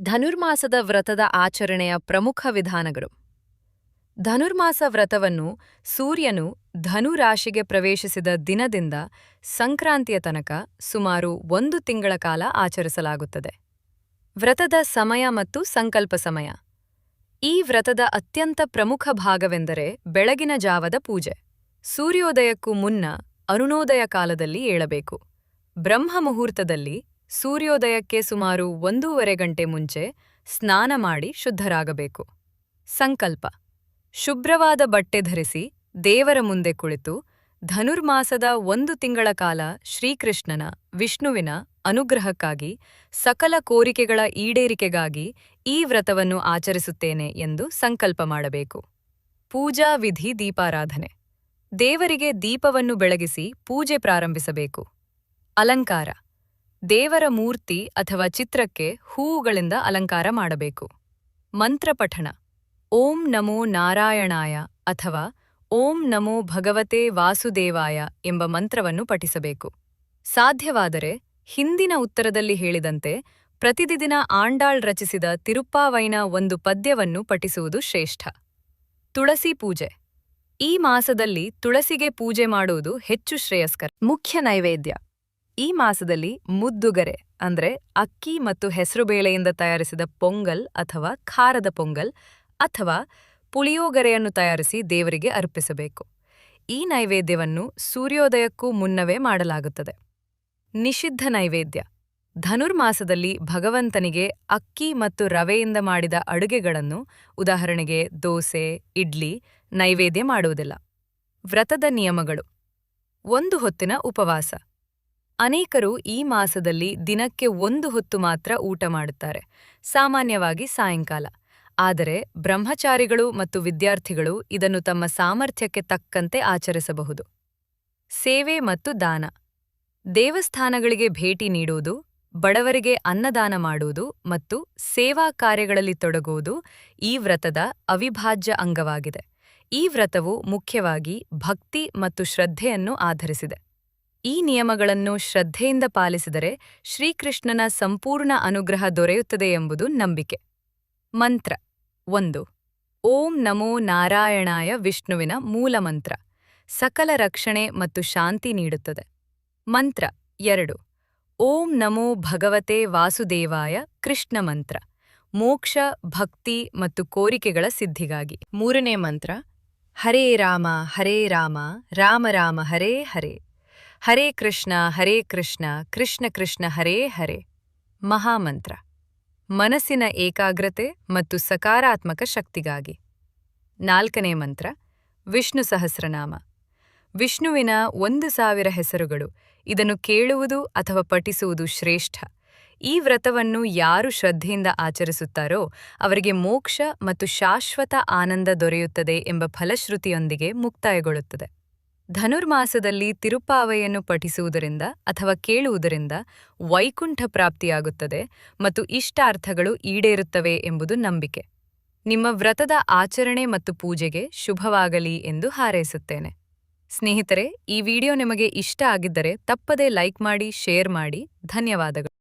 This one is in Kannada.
ಧನುರ್ಮಾಸದ ವ್ರತದ ಆಚರಣೆಯ ಪ್ರಮುಖ ವಿಧಾನಗಳು. ಧನುರ್ಮಾಸ ವ್ರತವನ್ನು ಸೂರ್ಯನು ಧನು ರಾಶಿಗೆ ಪ್ರವೇಶಿಸಿದ ದಿನದಿಂದ ಸಂಕ್ರಾಂತಿಯ ತನಕ ಸುಮಾರು 1 ತಿಂಗಳ ಕಾಲ ಆಚರಿಸಲಾಗುತ್ತದೆ. ವ್ರತದ ಸಮಯ ಮತ್ತು ಸಂಕಲ್ಪ ಸಮಯ. ಈ ವ್ರತದ ಅತ್ಯಂತ ಪ್ರಮುಖ ಭಾಗವೆಂದರೆ ಬೆಳಗಿನ ಜಾವದ ಪೂಜೆ. ಸೂರ್ಯೋದಯಕ್ಕೂ ಮುನ್ನ ಅರುಣೋದಯ ಕಾಲದಲ್ಲಿ ಏಳಬೇಕು. ಬ್ರಹ್ಮ ಮುಹೂರ್ತದಲ್ಲಿ ಸೂರ್ಯೋದಯಕ್ಕೆ ಸುಮಾರು 1.5 ಗಂಟೆ ಮುಂಚೆ ಸ್ನಾನ ಮಾಡಿ ಶುದ್ಧರಾಗಬೇಕು. ಸಂಕಲ್ಪ: ಶುಭ್ರವಾದ ಬಟ್ಟೆ ಧರಿಸಿ ದೇವರ ಮುಂದೆ ಕುಳಿತು ಧನುರ್ಮಾಸದ 1 ತಿಂಗಳ ಕಾಲ ಶ್ರೀಕೃಷ್ಣನ, ವಿಷ್ಣುವಿನ ಅನುಗ್ರಹಕ್ಕಾಗಿ, ಸಕಲ ಕೋರಿಕೆಗಳ ಈಡೇರಿಕೆಗಾಗಿ ಈ ವ್ರತವನ್ನು ಆಚರಿಸುತ್ತೇನೆ ಎಂದು ಸಂಕಲ್ಪ ಮಾಡಬೇಕು. ಪೂಜಾ ವಿಧಿ: ದೀಪಾರಾಧನೆ. ದೇವರಿಗೆ ದೀಪವನ್ನು ಬೆಳಗಿಸಿ ಪೂಜೆ ಪ್ರಾರಂಭಿಸಬೇಕು. ಅಲಂಕಾರ: ದೇವರ ಮೂರ್ತಿ ಅಥವಾ ಚಿತ್ರಕ್ಕೆ ಹೂವುಗಳಿಂದ ಅಲಂಕಾರ ಮಾಡಬೇಕು. ಮಂತ್ರ ಪಠಣ: ಓಂ ನಮೋ ನಾರಾಯಣಾಯ ಅಥವಾ ಓಂ ನಮೋ ಭಗವತೆ ವಾಸುದೇವಾಯ ಎಂಬ ಮಂತ್ರವನ್ನು ಪಠಿಸಬೇಕು. ಸಾಧ್ಯವಾದರೆ ಹಿಂದಿನ ಉತ್ತರದಲ್ಲಿ ಹೇಳಿದಂತೆ ಪ್ರತಿದಿನ ಆಂಡಾಳ್ ರಚಿಸಿದ ತಿರುಪ್ಪಾವೈನ ಒಂದು ಪದ್ಯವನ್ನು ಪಠಿಸುವುದು ಶ್ರೇಷ್ಠ. ತುಳಸಿ ಪೂಜೆ: ಈ ಮಾಸದಲ್ಲಿ ತುಳಸಿಗೆ ಪೂಜೆ ಮಾಡುವುದು ಹೆಚ್ಚು ಶ್ರೇಯಸ್ಕರ. ಮುಖ್ಯ ನೈವೇದ್ಯ: ಈ ಮಾಸದಲ್ಲಿ ಮುದ್ದುಗರೆ ಅಂದ್ರೆ ಅಕ್ಕಿ ಮತ್ತು ಹೆಸರುಬೇಳೆಯಿಂದ ತಯಾರಿಸಿದ ಪೊಂಗಲ್ ಅಥವಾ ಖಾರದ ಪೊಂಗಲ್ ಅಥವಾ ಪುಳಿಯೋಗರೆಯನ್ನು ತಯಾರಿಸಿ ದೇವರಿಗೆ ಅರ್ಪಿಸಬೇಕು. ಈ ನೈವೇದ್ಯವನ್ನು ಸೂರ್ಯೋದಯಕ್ಕೂ ಮುನ್ನವೇ ಮಾಡಲಾಗುತ್ತದೆ. ನಿಷಿದ್ಧ ನೈವೇದ್ಯ: ಧನುರ್ಮಾಸದಲ್ಲಿ ಭಗವಂತನಿಗೆ ಅಕ್ಕಿ ಮತ್ತು ರವೆಯಿಂದ ಮಾಡಿದ ಅಡುಗೆಗಳನ್ನು, ಉದಾಹರಣೆಗೆ ದೋಸೆ, ಇಡ್ಲಿ, ನೈವೇದ್ಯ ಮಾಡುವುದಿಲ್ಲ. ವ್ರತದ ನಿಯಮಗಳು: 1 ಹೊತ್ತಿನ ಉಪವಾಸ. ಅನೇಕರು ಈ ಮಾಸದಲ್ಲಿ ದಿನಕ್ಕೆ 1 ಹೊತ್ತು ಮಾತ್ರ ಊಟ ಮಾಡುತ್ತಾರೆ, ಸಾಮಾನ್ಯವಾಗಿ ಸಾಯಂಕಾಲ. ಆದರೆ ಬ್ರಹ್ಮಚಾರಿಗಳು ಮತ್ತು ವಿದ್ಯಾರ್ಥಿಗಳು ಇದನ್ನು ತಮ್ಮ ಸಾಮರ್ಥ್ಯಕ್ಕೆ ತಕ್ಕಂತೆ ಆಚರಿಸಬಹುದು. ಸೇವೆ ಮತ್ತು ದಾನ: ದೇವಸ್ಥಾನಗಳಿಗೆ ಭೇಟಿ ನೀಡುವುದು, ಬಡವರಿಗೆ ಅನ್ನದಾನ ಮಾಡುವುದು ಮತ್ತು ಸೇವಾ ಕಾರ್ಯಗಳಲ್ಲಿ ತೊಡಗುವುದು ಈ ವ್ರತದ ಅವಿಭಾಜ್ಯ ಅಂಗವಾಗಿದೆ. ಈ ವ್ರತವು ಮುಖ್ಯವಾಗಿ ಭಕ್ತಿ ಮತ್ತು ಶ್ರದ್ಧೆಯನ್ನು ಆಧರಿಸಿದೆ. ಈ ನಿಯಮಗಳನ್ನು ಶ್ರದ್ಧೆಯಿಂದ ಪಾಲಿಸಿದರೆ ಶ್ರೀಕೃಷ್ಣನ ಸಂಪೂರ್ಣ ಅನುಗ್ರಹ ದೊರೆಯುತ್ತದೆ ಎಂಬುದು ನಂಬಿಕೆ. ಮಂತ್ರ: 1. ಓಂ ನಮೋ ನಾರಾಯಣಾಯ ವಿಷ್ಣುವಿನ ಮೂಲ ಮಂತ್ರ. ಸಕಲ ರಕ್ಷಣೆ ಮತ್ತು ಶಾಂತಿ ನೀಡುತ್ತದೆ. ಮಂತ್ರ 2. ಓಂ ನಮೋ ಭಗವತೆ ವಾಸುದೇವಾಯ ಕೃಷ್ಣ ಮಂತ್ರ. ಮೋಕ್ಷ, ಭಕ್ತಿ ಮತ್ತು ಕೋರಿಕೆಗಳ ಸಿದ್ಧಿಗಾಗಿ. 3ನೇ ಮಂತ್ರ: ಹರೇ ರಾಮ ರಾಮ ರಾಮ ಹರೇ ಹರೇ, ಹರೇ ಕೃಷ್ಣ ಕೃಷ್ಣ ಕೃಷ್ಣ ಹರೇ ಹರೇ. ಮಹಾಮಂತ್ರ: ಮನಸ್ಸಿನ ಏಕಾಗ್ರತೆ ಮತ್ತು ಸಕಾರಾತ್ಮಕ ಶಕ್ತಿಗಾಗಿ. 4ನೇ ಮಂತ್ರ: ವಿಷ್ಣು ಸಹಸ್ರನಾಮ. ವಿಷ್ಣುವಿನ 1000 ಹೆಸರುಗಳು. ಇದನ್ನು ಕೇಳುವುದು ಅಥವಾ ಪಠಿಸುವುದು ಶ್ರೇಷ್ಠ. ಈ ವ್ರತವನ್ನು ಯಾರು ಶ್ರದ್ಧೆಯಿಂದ ಆಚರಿಸುತ್ತಾರೋ ಅವರಿಗೆ ಮೋಕ್ಷ ಮತ್ತು ಶಾಶ್ವತ ಆನಂದ ದೊರೆಯುತ್ತದೆ ಎಂಬ ಫಲಶ್ರುತಿಯೊಂದಿಗೆ ಮುಕ್ತಾಯಗೊಳ್ಳುತ್ತದೆ. ಧನುರ್ಮಾಸದಲ್ಲಿ ತಿರುಪ್ಪಾವೈಯನ್ನು ಪಠಿಸುವುದರಿಂದ ಅಥವಾ ಕೇಳುವುದರಿಂದ ವೈಕುಂಠ ಪ್ರಾಪ್ತಿಯಾಗುತ್ತದೆ ಮತ್ತು ಇಷ್ಟಾರ್ಥಗಳು ಈಡೇರುತ್ತವೆ ಎಂಬುದು ನಂಬಿಕೆ. ನಿಮ್ಮ ವ್ರತದ ಆಚರಣೆ ಮತ್ತು ಪೂಜೆಗೆ ಶುಭವಾಗಲಿ ಎಂದು ಹಾರೈಸುತ್ತೇನೆ. ಸ್ನೇಹಿತರೆ, ಈ ವಿಡಿಯೋ ನಿಮಗೆ ಇಷ್ಟ ಆಗಿದ್ದರೆ ತಪ್ಪದೇ ಲೈಕ್ ಮಾಡಿ, ಶೇರ್ ಮಾಡಿ. ಧನ್ಯವಾದಗಳು.